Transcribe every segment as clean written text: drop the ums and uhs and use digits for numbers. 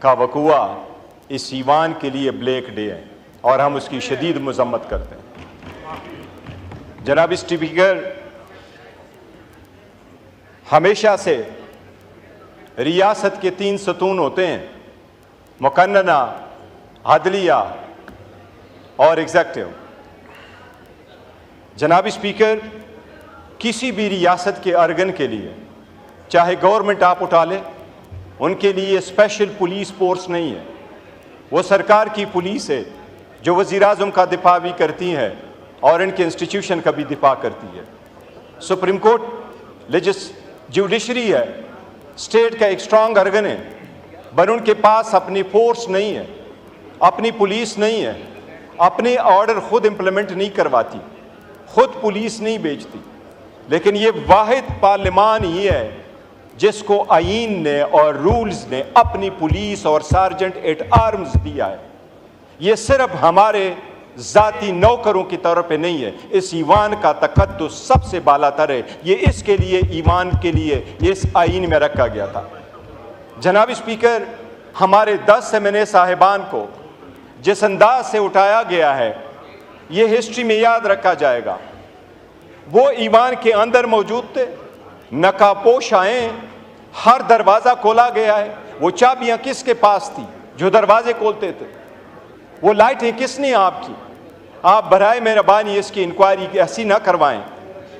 का वक़ुआ इस ईवान के लिए ब्लैक डे है और हम उसकी शदीद मज़म्मत करते हैं। जनाब स्पीकर, हमेशा से रियासत के 3 सतून होते हैं, मुकन्नना, अदलिया और एग्जेक्टिव। जनाब स्पीकर, किसी भी रियासत के अर्गन के लिए, चाहे गवर्नमेंट आप उठा लें, उनके लिए स्पेशल पुलिस फोर्स नहीं है। वो सरकार की पुलिस है जो वज़ीर-ए-आज़म का दिफा भी करती है और इनके इंस्टीट्यूशन का भी दिफा करती है। सुप्रीम कोर्ट जुडिशरी है, स्टेट का एक स्ट्रांग अर्गन है, पर उनके पास अपनी फोर्स नहीं है, अपनी पुलिस नहीं है, अपने ऑर्डर खुद इम्प्लीमेंट नहीं करवाती, खुद पुलिस नहीं भेजती। लेकिन ये वाहिद पार्लियामान ही है जिसको आईन ने और रूल्स ने अपनी पुलिस और सार्जेंट एट आर्म्स दिया है। ये सिर्फ हमारे जाती नौकरों की तरफ पे नहीं है, इस ईवान का तकद्दुस सबसे बालातर है। ये इसके लिए, ईवान के लिए इस आईन में रखा गया था। जनाब स्पीकर, हमारे 10 एमएनए साहिबान को जिस अंदाज से उठाया गया है, ये हिस्ट्री में याद रखा जाएगा। वो ईवान के अंदर मौजूद थे, नकाबपोश आए, हर दरवाज़ा खोला गया है। वो चाबियां किसके पास थी जो दरवाजे खोलते थे? वो लाइटें किसने आपकी? आप बराए मेहरबानी इसकी इंक्वायरी ऐसी ना करवाएं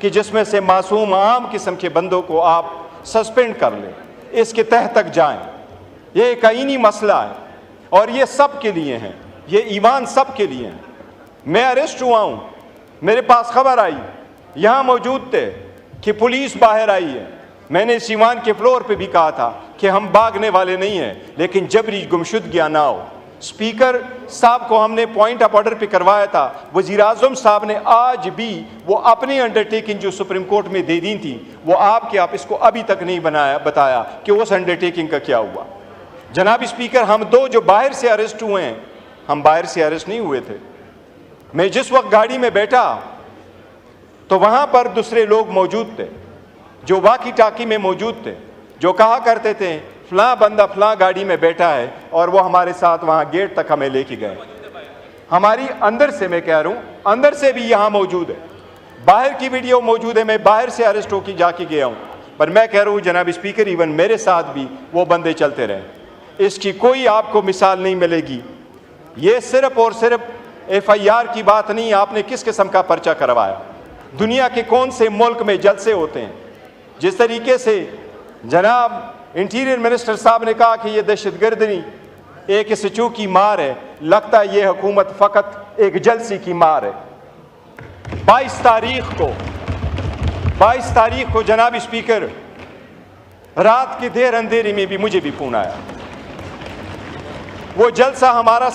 कि जिसमें से मासूम आम किस्म के बंदों को आप सस्पेंड कर लें, इसके तह तक जाएं। ये एक आईनी मसला है और ये सब के लिए है, ये ईवान सब के लिए है। मैं अरेस्ट हुआ हूँ, मेरे पास खबर आई, यहाँ मौजूद थे कि पुलिस बाहर आई है। मैंने इस ईवान के फ्लोर पे भी कहा था कि हम भागने वाले नहीं हैं, लेकिन जबरी गुमशुदगियाँ ना हो। स्पीकर साहब को हमने पॉइंट ऑफ ऑर्डर पे करवाया था। वज़ीर-ए-आज़म साहब ने आज भी वो अपनी अंडरटेकिंग जो सुप्रीम कोर्ट में दे दी थी, वो आप इसको अभी तक नहीं बताया कि उस अंडरटेकिंग का क्या हुआ। जनाब स्पीकर, हम 2 जो बाहर से अरेस्ट हुए हैं, हम बाहर से अरेस्ट नहीं हुए थे। मैं जिस वक्त गाड़ी में बैठा तो वहां पर दूसरे लोग मौजूद थे जो वाकी टाकी में मौजूद थे, जो कहा करते थे फलां बंदा फलां गाड़ी में बैठा है, और वो हमारे साथ वहां गेट तक हमें लेके गए। हमारी अंदर से, मैं कह रहा हूं, अंदर से भी यहां मौजूद है, बाहर की वीडियो मौजूद है। मैं बाहर से अरेस्ट होकर जाके गया हूं, पर मैं कह रहा हूं जनाब स्पीकर, इवन मेरे साथ भी वो बंदे चलते रहे। इसकी कोई आपको मिसाल नहीं मिलेगी। ये सिर्फ और सिर्फ FIR की बात नहीं, आपने किस किस्म का पर्चा करवाया। दुनिया के कौन से मुल्क में जलसे होते हैं? जिस तरीके से जनाब इंटीरियर मिनिस्टर साहब ने कहा कि ये दहशतगर्दी एक स्टू की मार है, लगता है ये हुकूमत फ़कत एक जलसी की मार है। 22 तारीख को जनाब स्पीकर, रात के देर अंधेरे में भी मुझे भी फोन आया। वो जलसा हमारा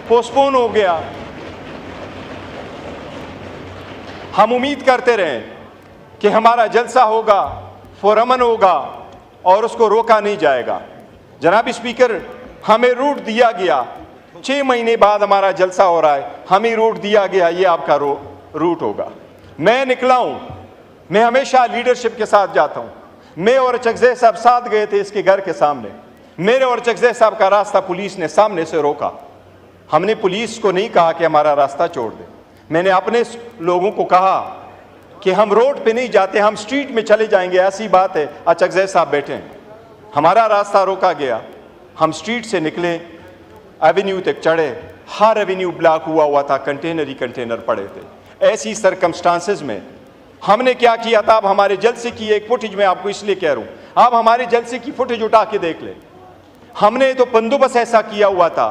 पोस्टपोन हो गया। हम उम्मीद करते रहे कि हमारा जलसा होगा, पुरअमन होगा और उसको रोका नहीं जाएगा। जनाब स्पीकर, हमें रूट दिया गया, 6 महीने बाद हमारा जलसा हो रहा है, हमें रूट दिया गया, ये आपका रूट होगा। मैं निकला हूं, मैं हमेशा लीडरशिप के साथ जाता हूं। मैं और चकज़ई साहब साथ गए थे इसके घर के सामने। मेरे और चकज़ई साहब का रास्ता पुलिस ने सामने से रोका। हमने पुलिस को नहीं कहा कि हमारा रास्ता छोड़ दे। मैंने अपने लोगों को कहा कि हम रोड पे नहीं जाते, हम स्ट्रीट में चले जाएंगे, ऐसी बात है। चकज़ई साहब बैठे हैं, हमारा रास्ता रोका गया। हम स्ट्रीट से निकले, एवेन्यू तक चढ़े, हर एवेन्यू ब्लॉक हुआ था, कंटेनर ही कंटेनर पड़े थे। ऐसी सरकमस्टांसेस में हमने क्या किया था, अब हमारे जलसे की एक फुटेज मैं आपको इसलिए कह रहा हूँ, आप हमारे जलसे की फुटेज उठा के देख ले। हमने तो बंदोबस्त ऐसा किया हुआ था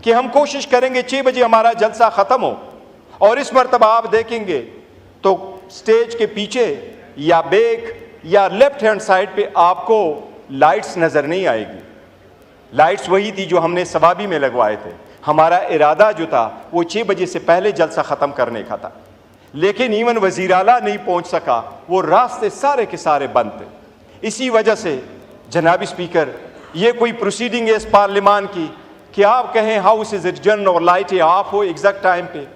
कि हम कोशिश करेंगे 6 बजे हमारा जलसा ख़त्म हो, और इस मरतबा आप देखेंगे तो स्टेज के पीछे या बैक या लेफ्ट हैंड साइड पे आपको लाइट्स नज़र नहीं आएगी। लाइट्स वही थी जो हमने सवाबी में लगवाए थे। हमारा इरादा जो था वो 6 बजे से पहले जलसा ख़त्म करने का था, लेकिन इवन वज़ीर आला नहीं पहुंच सका, वो रास्ते सारे के सारे बंद थे। इसी वजह से जनाब स्पीकर, ये कोई प्रोसीडिंग है इस पार्लियामान की कि आप कहें हाउस इज एडजर्न और लाइटें ऑफ हो एग्जैक्ट टाइम पे?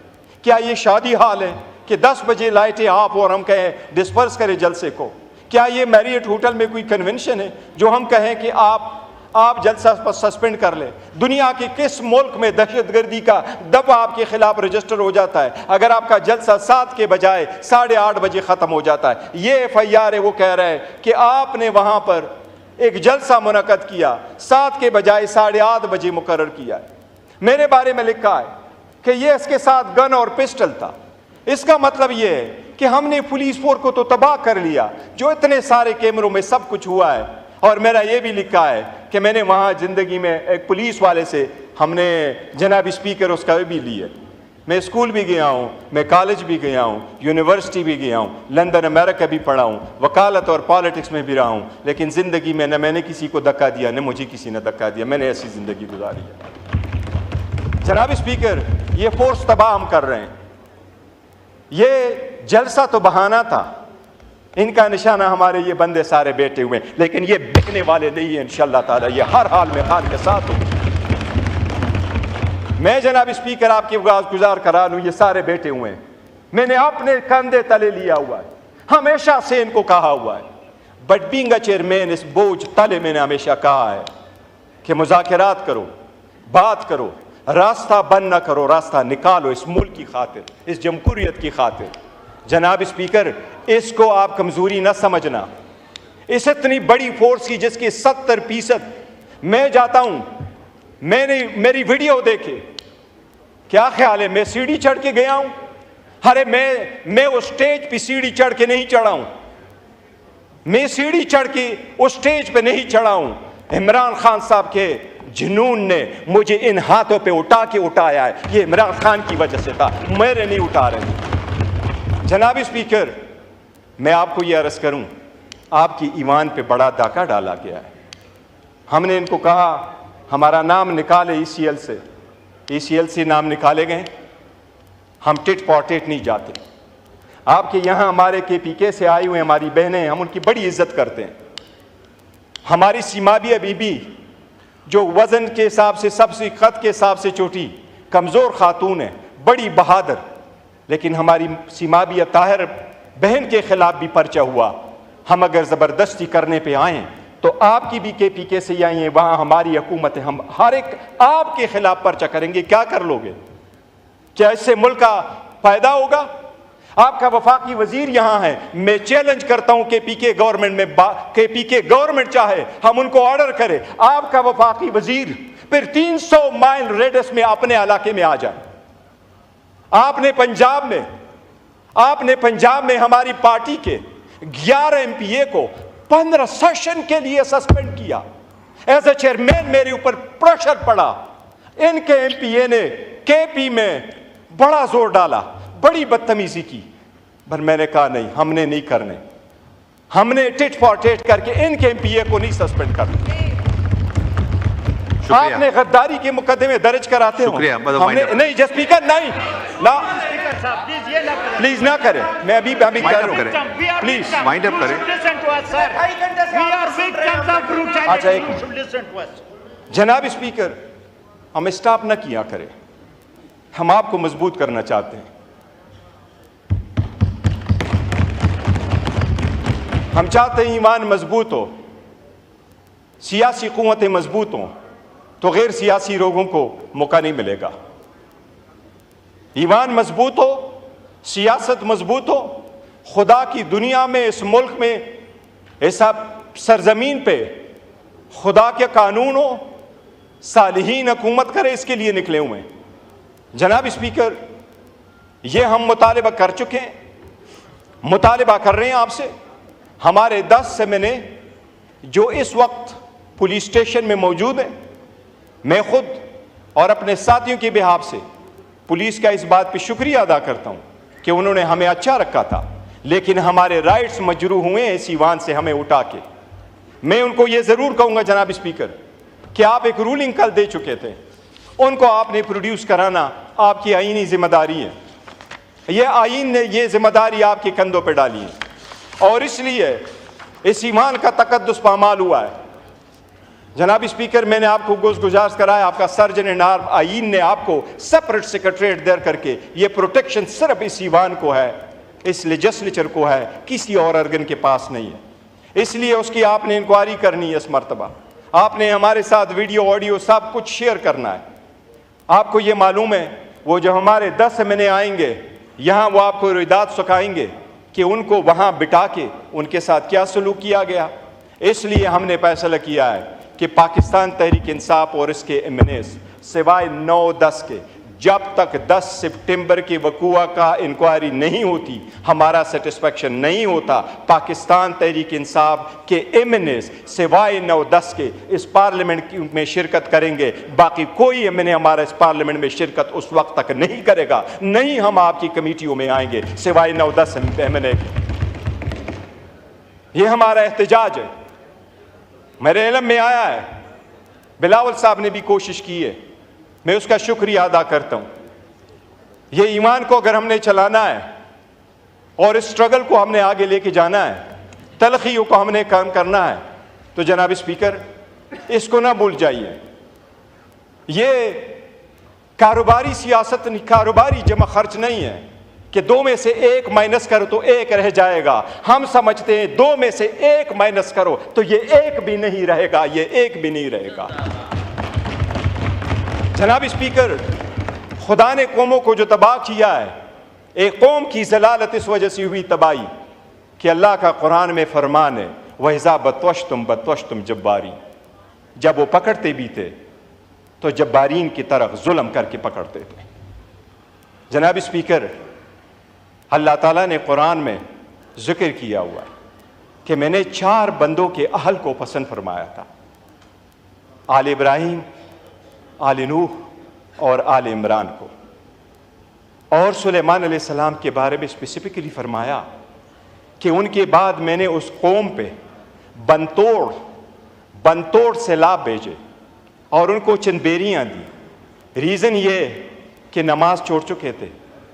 क्या ये शादी हाल है कि 10 बजे लाइटें ऑफ हो और हम कहें डिस्पर्स करें जलसे को? क्या ये मैरियट होटल में कोई कन्वेंशन है जो हम कहें कि आप आप जलसा सस्पेंड कर ले। दुनिया के किस मुल्क में दहशतगर्दी का दफा आपके खिलाफ रजिस्टर हो जाता है अगर आपका जलसा 7 के बजाय 8:30 बजे ख़त्म हो जाता है? ये FIR है, वो कह रहा है कि आपने वहाँ पर एक जलसा मुनक़द किया, 7 के बजाय 8:30 बजे मुकर्रर किया है। मेरे बारे में लिखा है कि ये इसके साथ गन और पिस्टल था। इसका मतलब ये है कि हमने पुलिस फोर्स को तो तबाह कर लिया, जो इतने सारे कैमरों में सब कुछ हुआ है। और मेरा ये भी लिखा है कि मैंने वहाँ ज़िंदगी में एक पुलिस वाले से हमने जनाब स्पीकर उसका भी लिया। मैं स्कूल भी गया हूँ, मैं कॉलेज भी गया हूँ, यूनिवर्सिटी भी गया हूँ, लंदन अमेरिका भी पढ़ा हूँ, वकालत और पॉलिटिक्स में भी रहा हूँ, लेकिन ज़िंदगी में न मैंने किसी को धक्का दिया न मुझे किसी ने धक्का दिया। मैंने ऐसी ज़िंदगी गुजारी है। जनाब स्पीकर, ये फोर्स तबाह हम कर रहे हैं। ये जलसा तो बहाना था, इनका निशाना हमारे ये बंदे सारे बैठे हुए हैं, लेकिन ये बिकने वाले नहीं है इंशाअल्लाह ताला। ये हर हाल में खान के साथ हो। मैं जनाब स्पीकर आपकी गुजार करा लूँ, ये सारे बैठे हुए हैं, मैंने अपने कंधे तले लिया हुआ है, हमेशा से इनको कहा हुआ है। बट बीइंग अ चेयरमैन, इस बोझ तले मैंने हमेशा कहा है कि मुज़ाकरात करो, बात करो, रास्ता बंद न करो, रास्ता निकालो इस मुल्क की खातिर, इस जमहूरियत की खातिर। जनाब स्पीकर, इसको आप कमज़ोरी न समझना। इस इतनी बड़ी फोर्स की जिसकी 70%, मैं जाता हूँ, मैंने मेरी वीडियो देखे, क्या ख्याल है मैं सीढ़ी चढ़ के गया हूँ? अरे मैं उस स्टेज पे सीढ़ी चढ़ के नहीं चढ़ा हूँ, मैं सीढ़ी चढ़ के उस स्टेज पे नहीं चढ़ा हूँ। इमरान खान साहब के जुनून ने मुझे इन हाथों पे उठा के उठाया है, ये इमरान खान की वजह से था, मेरे नहीं उठा रहे। जनाब स्पीकर, मैं आपको ये अर्ज़ करूं, आपकी ईमान पे बड़ा डाका डाला गया है। हमने इनको कहा हमारा नाम निकाले ECL से, ECL से नाम निकाले गए। हम टिट फॉर टेट नहीं जाते। आपके यहाँ हमारे KPK से आई हुए हमारी बहनें, हम उनकी बड़ी इज्जत करते हैं। हमारी सीमाबिया बीबी जो वज़न के हिसाब से सबसे ख़त के हिसाब से छोटी कमज़ोर खातून है, बड़ी बहादुर, लेकिन हमारी सीमाबिया ताहिर बहन के ख़िलाफ़ भी पर्चा हुआ। हम अगर ज़बरदस्ती करने पे आएँ तो आपकी भी KPK से आई हैं, वहाँ हमारी हुकूमत है, हम हर एक आपके ख़िलाफ़ पर्चा करेंगे। क्या कर लोगे? क्या इससे मुल्क का फ़ायदा होगा? आपका वफाकी वजीर यहाँ है, मैं चैलेंज करता हूँ KPK गवर्नमेंट में, KPK गवर्नमेंट चाहे हम उनको ऑर्डर करें, आपका वफाकी वजीर फिर 300 माइल रेडियस में अपने इलाके में आ जाए। आपने पंजाब में हमारी पार्टी के 11 MPA को 15 सेशन के लिए सस्पेंड किया। एज ए चेयरमैन मेरे ऊपर प्रेशर पड़ा, इनके MPA ने KP में बड़ा जोर डाला, बड़ी बदतमीजी की, पर मैंने कहा नहीं, हमने नहीं करने, हमने टिट फॉर टेट करके इनके MPA को नहीं सस्पेंड करना। आपने गद्दारी के मुकदमे दर्ज कराते हो, हमने नहीं। जस्ट स्पीकर नहीं ना, प्लीज ना करें, मैं अभी कर रहा हूं, प्लीज माइंड अप करें। अच्छा एक जनाब स्पीकर, हम स्टॉप ना किया करें, हम आपको मजबूत करना चाहते हैं। हम चाहते हैं ईमान मजबूत हो, सियासी कुव्वतें मजबूत हों, तो गैर सियासी लोगों को मौका नहीं मिलेगा। ईमान मजबूत हो, सियासत मजबूत हो, खुदा की दुनिया में, इस मुल्क में, ऐसा सरजमीन पे खुदा के कानून हो, सालिहीन हुकूमत करे, इसके लिए निकले हुए हैं। जनाब स्पीकर, ये हम मुतालिबा कर चुके हैं, मुतालिबा कर रहे हैं आपसे। हमारे 10 सेमिने जो इस वक्त पुलिस स्टेशन में मौजूद हैं, मैं खुद और अपने साथियों के बिहाफ से पुलिस का इस बात पे शुक्रिया अदा करता हूं कि उन्होंने हमें अच्छा रखा था, लेकिन हमारे राइट्स मजरू हुए इस ईवान से हमें उठा के। मैं उनको ये ज़रूर कहूँगा जनाब स्पीकर कि आप एक रूलिंग कल दे चुके थे, उनको आपने प्रोड्यूस कराना आपकी आईनी जिम्मेदारी है। ये आइन ने ये जिम्मेदारी आपके कंधों पर डाली है, और इसलिए इस ईमान का तकद्दुस पामाल हुआ है। जनाब स्पीकर, मैंने आपको गुजारिश कराया, आपका सर्जन एंड आर्म आइन ने आपको सेपरेट सेक्रेटरीट दे करके ये प्रोटेक्शन सिर्फ इस ईवान को है, इस लेजिस्लेचर को है, किसी और अर्गन के पास नहीं है। इसलिए उसकी आपने इंक्वायरी करनी है इस मरतबा। आपने हमारे साथ वीडियो ऑडियो सब कुछ शेयर करना है। आपको ये मालूम है वो जो हमारे 10 महीने आएंगे यहाँ, वो आपको रिदात सिखाएंगे कि उनको वहाँ बिठा के उनके साथ क्या सलूक किया गया। इसलिए हमने फैसला किया है कि पाकिस्तान तहरीक इंसाफ और इसके एमएनएस सिवाय 9-10 के, जब तक 10 सितंबर की वक़ूआ का इंक्वायरी नहीं होती हमारा सेटिस्फेक्शन नहीं होता। पाकिस्तान तहरीक इंसाफ के एमएनएस सिवाय 9-10 के इस पार्लियामेंट में शिरकत करेंगे। बाकी कोई एमएनए हमारा इस पार्लियामेंट में शिरकत उस वक्त तक नहीं करेगा। नहीं हम आपकी कमेटियों में आएंगे सिवाय 9-10 एमएनए के। ये हमारा एहतजाज है। मेरे इल्म में आया है, बिलावल साहब ने भी कोशिश की है, मैं उसका शुक्रिया अदा करता हूँ। ये ईमान को अगर हमने चलाना है और इस स्ट्रगल को हमने आगे लेके जाना है, तलखियों को हमने काम करना है, तो जनाब स्पीकर इसको ना भूल जाइए। ये कारोबारी सियासत, कारोबारी जमा खर्च नहीं है कि 2 में से 1 माइनस करो तो 1 रह जाएगा। हम समझते हैं 2 में से 1 माइनस करो तो ये 1 भी नहीं रहेगा, ये 1 भी नहीं रहेगा। जनाब स्पीकर, खुदा ने कौमों को जो तबाह किया है, एक कौम की जलालत इस वजह से हुई तबाही कि अल्लाह का कुरान में फरमान है, वहिज़ा बतवश्तुम जब्बारी, जब वो पकड़ते भी थे तो जब्बारीन की तरह जुल्म करके पकड़ते थे। जनाब स्पीकर, अल्लाह ताला ने कुरान में जिक्र किया हुआ है कि मैंने 4 बंदों के अहल को पसंद फरमाया था, आल इब्राहिम, आल नूह और आल इमरान को। और सुलेमान अलैहिस्सलाम के बारे में स्पेसिफिकली फरमाया कि उनके बाद मैंने उस कौम पे बनतोड़ सैलाब भेजे और उनको चंद बेरियाँ दी। रीज़न ये कि नमाज छोड़ चुके थे,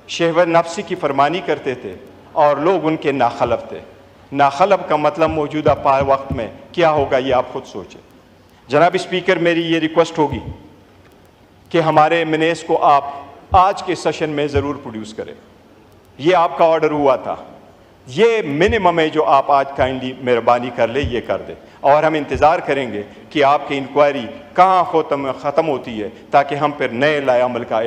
शहवत नफ्सी की फरमानी करते थे और लोग उनके नाखलफ थे। नाखलफ का मतलब मौजूदा वक्त में क्या होगा ये आप खुद सोचें। जनाब स्पीकर, मेरी ये रिक्वेस्ट होगी कि हमारे एमएनएस को आप आज के सेशन में ज़रूर प्रोड्यूस करें। ये आपका ऑर्डर हुआ था, ये मिनिमम है जो आप आज काइंडली मेहरबानी कर ले, ये कर दें। और हम इंतज़ार करेंगे कि आपकी इंक्वायरी कहाँ ख़त्म होती है ताकि हम फिर नए लाए अमल का